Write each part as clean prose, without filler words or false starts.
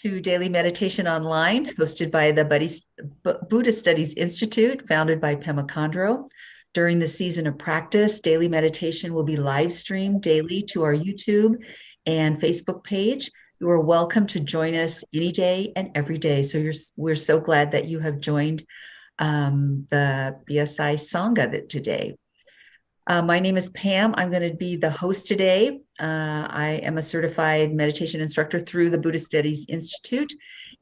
to Daily Meditation Online, hosted by the Buddhist Studies Institute, founded by Pema Chödrön. During the season of practice, daily meditation will be live streamed daily to our YouTube and Facebook page. You are welcome to join us any day and every day. So we're so glad that you have joined the BSI Sangha today. My name is Pam. I'm going to be the host today. I am a certified meditation instructor through the Buddhist Studies Institute.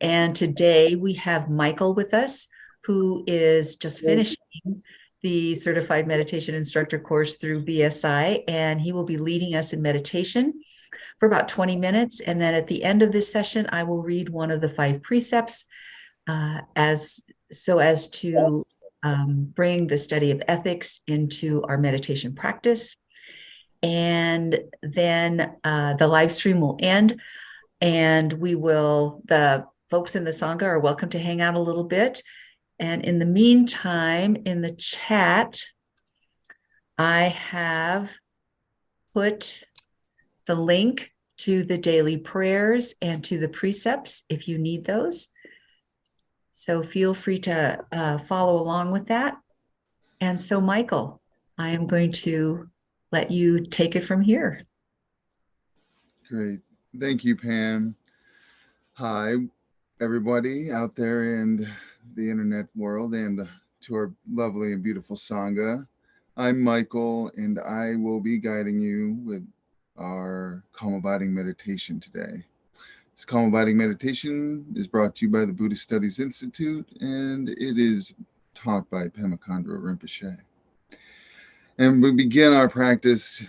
And today we have Michael with us, who is just finishing the certified meditation instructor course through BSI. And he will be leading us in meditation for about 20 minutes. And then at the end of this session, I will read one of the 5 precepts as to bring the study of ethics into our meditation practice. And then the live stream will end, and the folks in the Sangha are welcome to hang out a little bit. And in the meantime, in the chat, I have put the link to the daily prayers and to the precepts if you need those. So feel free to follow along with that. And so, Michael, I am going to let you take it from here. Great. Thank you, Pam. Hi, everybody out there in the internet world and to our lovely and beautiful Sangha. I'm Michael, and I will be guiding you with our calm abiding meditation today. This calm abiding meditation is brought to you by the Buddhist Studies Institute, and it is taught by Pema Chödrön Rinpoche. And we begin our practice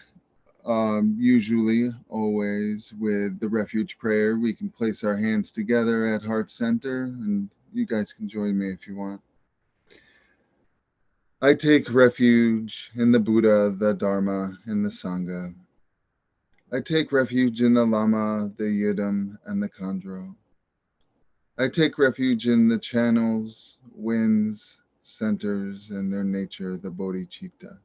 usually, always, with the refuge prayer. We can place our hands together at heart center, and you guys can join me if you want. I take refuge in the Buddha, the Dharma, and the Sangha. I take refuge in the Lama, the Yidam, and the Khandro. I take refuge in the channels, winds, centers, and their nature, the Bodhicitta.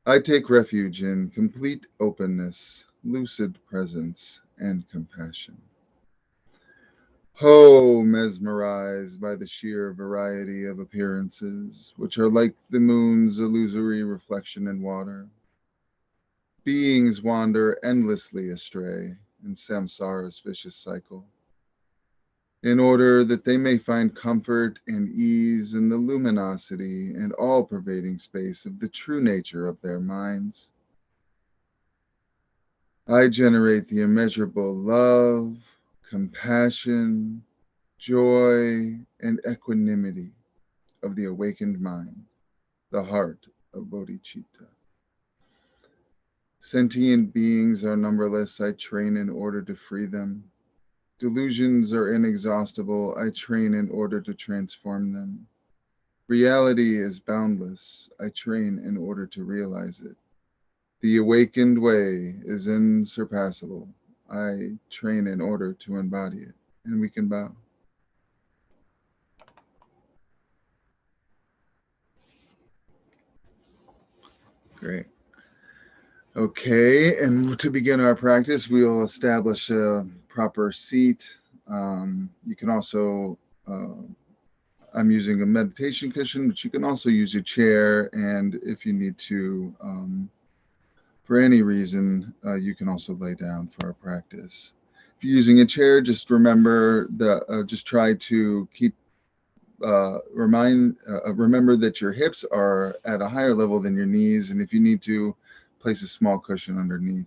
I take refuge in complete openness, lucid presence, and compassion. Ho, mesmerized by the sheer variety of appearances, which are like the moon's illusory reflection in water. Beings wander endlessly astray in samsara's vicious cycle, in order that they may find comfort and ease in the luminosity and all-pervading space of the true nature of their minds. I generate the immeasurable love, compassion, joy, and equanimity of the awakened mind, the heart of bodhicitta. Sentient beings are numberless. I train in order to free them. Delusions are inexhaustible. I train in order to transform them. Reality is boundless. I train in order to realize it. The awakened way is unsurpassable. I train in order to embody it. And we can bow. Great. Okay, and to begin our practice, we will establish a proper seat. You can also, I'm using a meditation cushion, but you can also use your chair. And if you need to, for any reason, you can also lay down for our practice. If you're using a chair, just remember that, just try to keep, remember that your hips are at a higher level than your knees. And if you need to, place a small cushion underneath,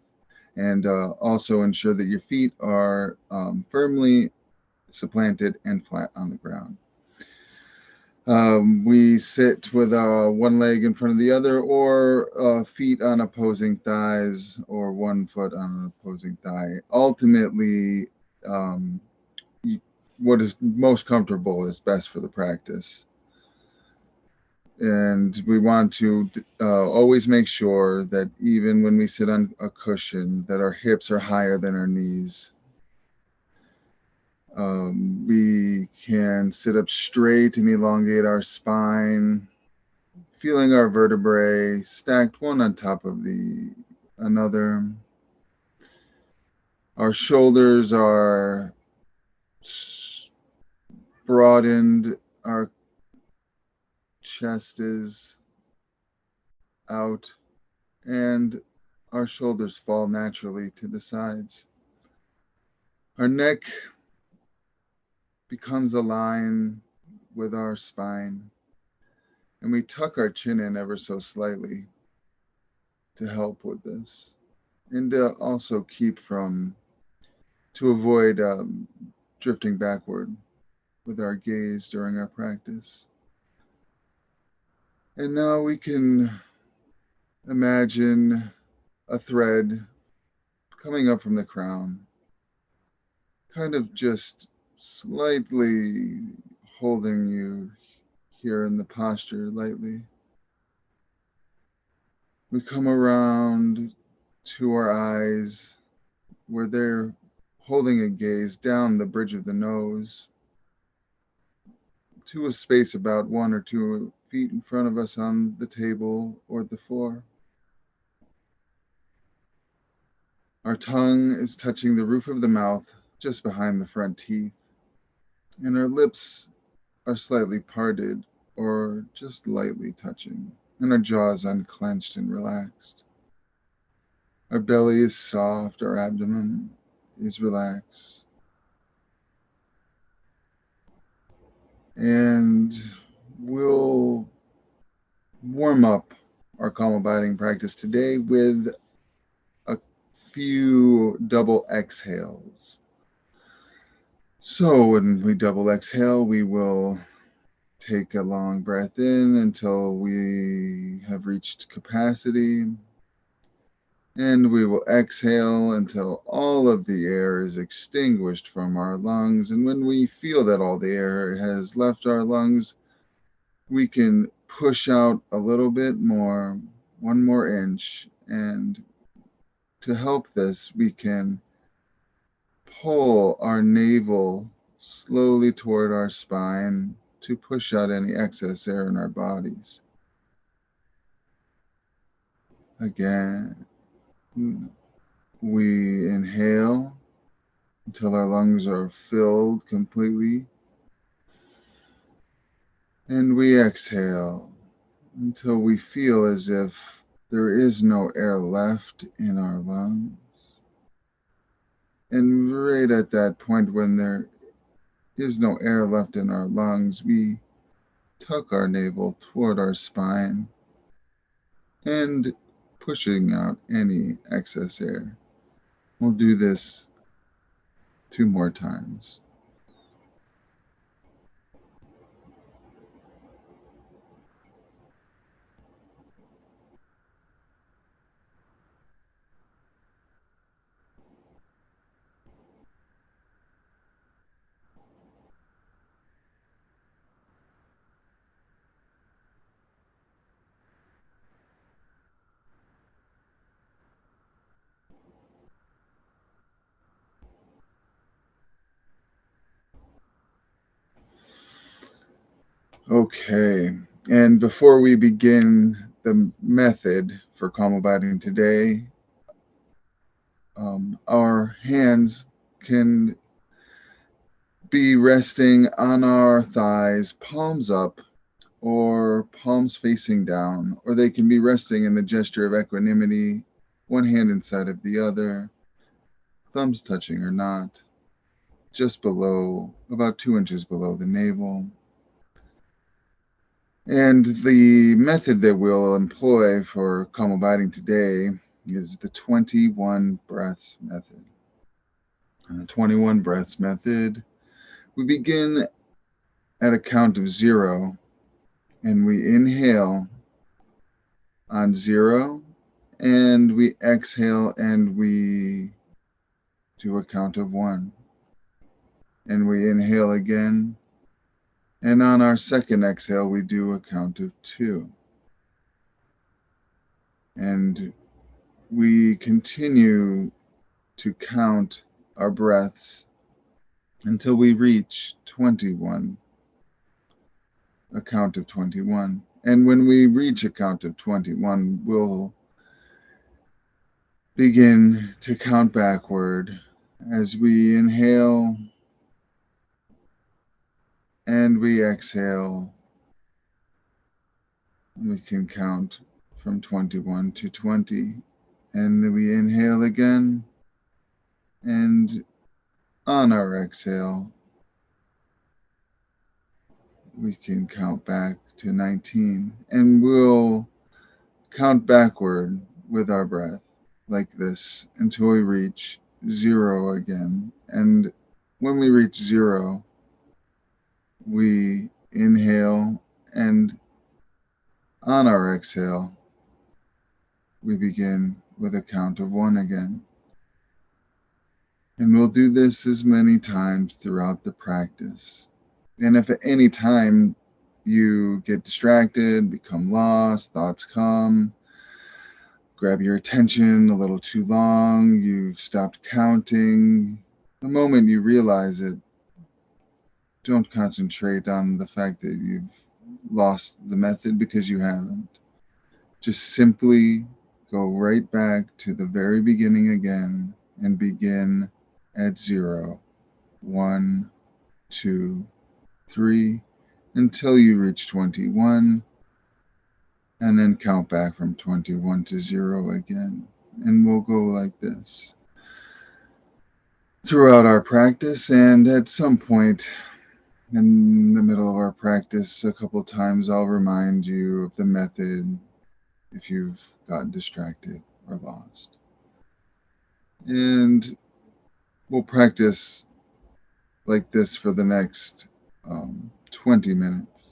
and also ensure that your feet are firmly supplanted and flat on the ground. We sit with one leg in front of the other, or feet on opposing thighs, or one foot on an opposing thigh. Ultimately, what is most comfortable is best for the practice. And we want to always make sure that even when we sit on a cushion, that our hips are higher than our knees. We can sit up straight and elongate our spine, feeling our vertebrae stacked one on top of another. Our shoulders are broadened, our chest is out, and our shoulders fall naturally to the sides. Our neck becomes aligned with our spine, and we tuck our chin in ever so slightly to help with this, and to also to avoid drifting backward with our gaze during our practice. And now we can imagine a thread coming up from the crown, kind of just slightly holding you here in the posture lightly. We come around to our eyes where they're holding a gaze down the bridge of the nose to a space about 1 or 2 feet in front of us on the table or the floor. Our tongue is touching the roof of the mouth just behind the front teeth, and our lips are slightly parted or just lightly touching, and our jaw is unclenched and relaxed. Our belly is soft, our abdomen is relaxed. And we'll warm up our calm abiding practice today with a few double exhales. So when we double exhale, we will take a long breath in until we have reached capacity. And we will exhale until all of the air is extinguished from our lungs. And when we feel that all the air has left our lungs, we can push out a little bit more, 1 more inch. And to help this, we can pull our navel slowly toward our spine to push out any excess air in our bodies. Again, we inhale until our lungs are filled completely. And we exhale until we feel as if there is no air left in our lungs. And right at that point when there is no air left in our lungs, we tuck our navel toward our spine and pushing out any excess air. We'll do this 2 more times. Okay, and before we begin the method for calm abiding today, our hands can be resting on our thighs, palms up or palms facing down, or they can be resting in the gesture of equanimity, one hand inside of the other, thumbs touching or not, just below, about 2 inches below the navel. And the method that we'll employ for calm abiding today is the 21 breaths method. And the 21 breaths method, we begin at a count of 0, and we inhale on 0, and we exhale and we do a count of 1. And we inhale again, and on our second exhale, we do a count of 2. And we continue to count our breaths until we reach 21, a count of 21. And when we reach a count of 21, we'll begin to count backward as we inhale And we exhale. We can count from 21 to 20. And then we inhale again. And on our exhale, we can count back to 19. And we'll count backward with our breath like this until we reach 0 again. And when we reach 0, we inhale, and on our exhale, we begin with a count of 1 again. And we'll do this as many times throughout the practice. And if at any time you get distracted, become lost, thoughts come, grab your attention a little too long, you've stopped counting, the moment you realize it, don't concentrate on the fact that you've lost the method, because you haven't. Just simply go right back to the very beginning again and begin at 0, 1, 2, 3, until you reach 21, and then count back from 21 to 0 again. And we'll go like this throughout our practice. And at some point in the middle of our practice, a couple times, I'll remind you of the method if you've gotten distracted or lost. And we'll practice like this for the next 20 minutes.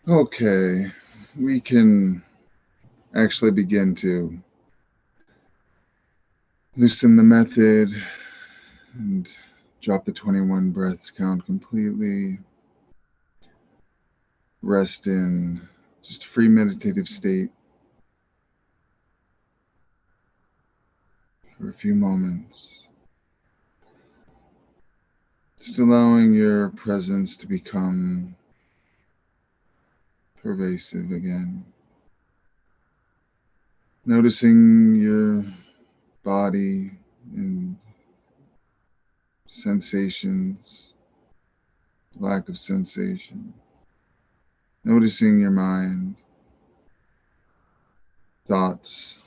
Okay, we can actually begin to loosen the method and drop the 21 breaths count completely. Rest in just free meditative state for a few moments. Just allowing your presence to become pervasive again. Noticing your body and sensations, lack of sensation. Noticing your mind, thoughts.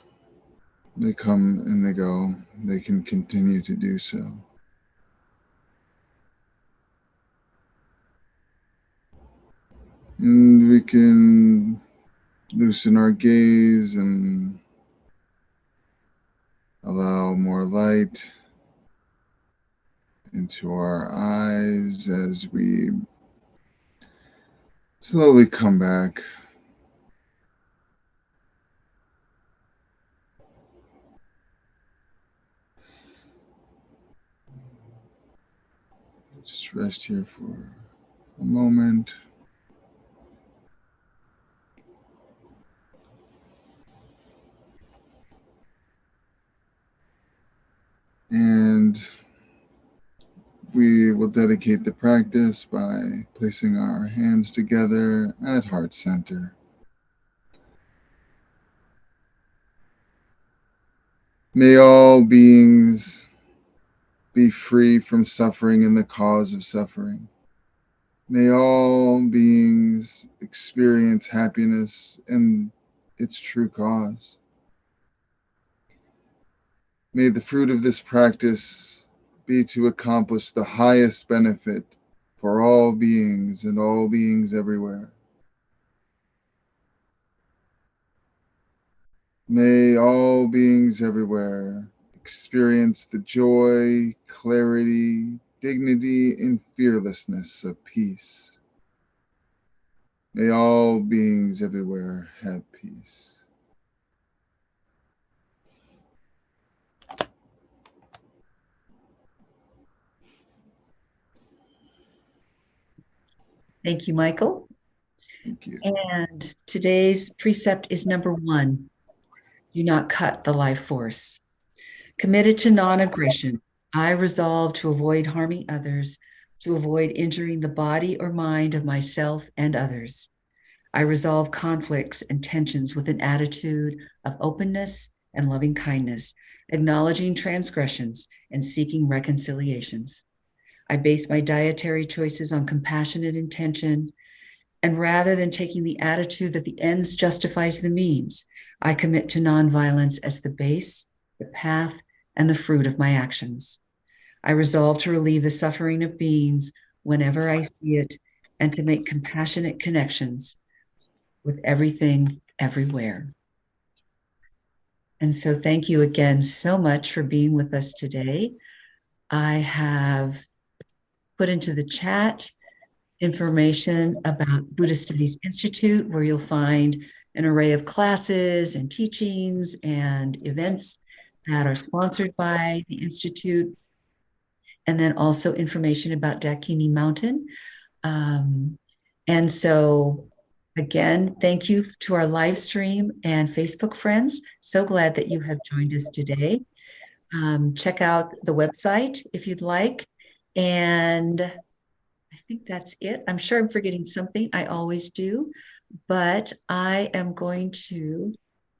They come and they go. They can continue to do so. And we can loosen our gaze and allow more light into our eyes as we slowly come back. Just rest here for a moment. And we will dedicate the practice by placing our hands together at heart center. May all beings be free from suffering and the cause of suffering. May all beings experience happiness and its true cause. May the fruit of this practice be to accomplish the highest benefit for all beings and all beings everywhere. May all beings everywhere experience the joy, clarity, dignity, and fearlessness of peace. May all beings everywhere have peace. Thank you, Michael. Thank you. And today's precept is number 1. Do not cut the life force. Committed to non-aggression, I resolve to avoid harming others, to avoid injuring the body or mind of myself and others. I resolve conflicts and tensions with an attitude of openness and loving kindness, acknowledging transgressions and seeking reconciliations. I base my dietary choices on compassionate intention, and rather than taking the attitude that the ends justifies the means, I commit to nonviolence as the base, the path, and the fruit of my actions. I resolve to relieve the suffering of beings whenever I see it and to make compassionate connections with everything, everywhere. And so thank you again so much for being with us today. I have put into the chat information about Buddhist Studies Institute, where you'll find an array of classes and teachings and events that are sponsored by the Institute, and then also information about Dakini Mountain. And so again, thank you to our live stream and Facebook friends. So glad that you have joined us today. Check out the website if you'd like. And I think that's it. I'm sure I'm forgetting something. I always do. But I am going to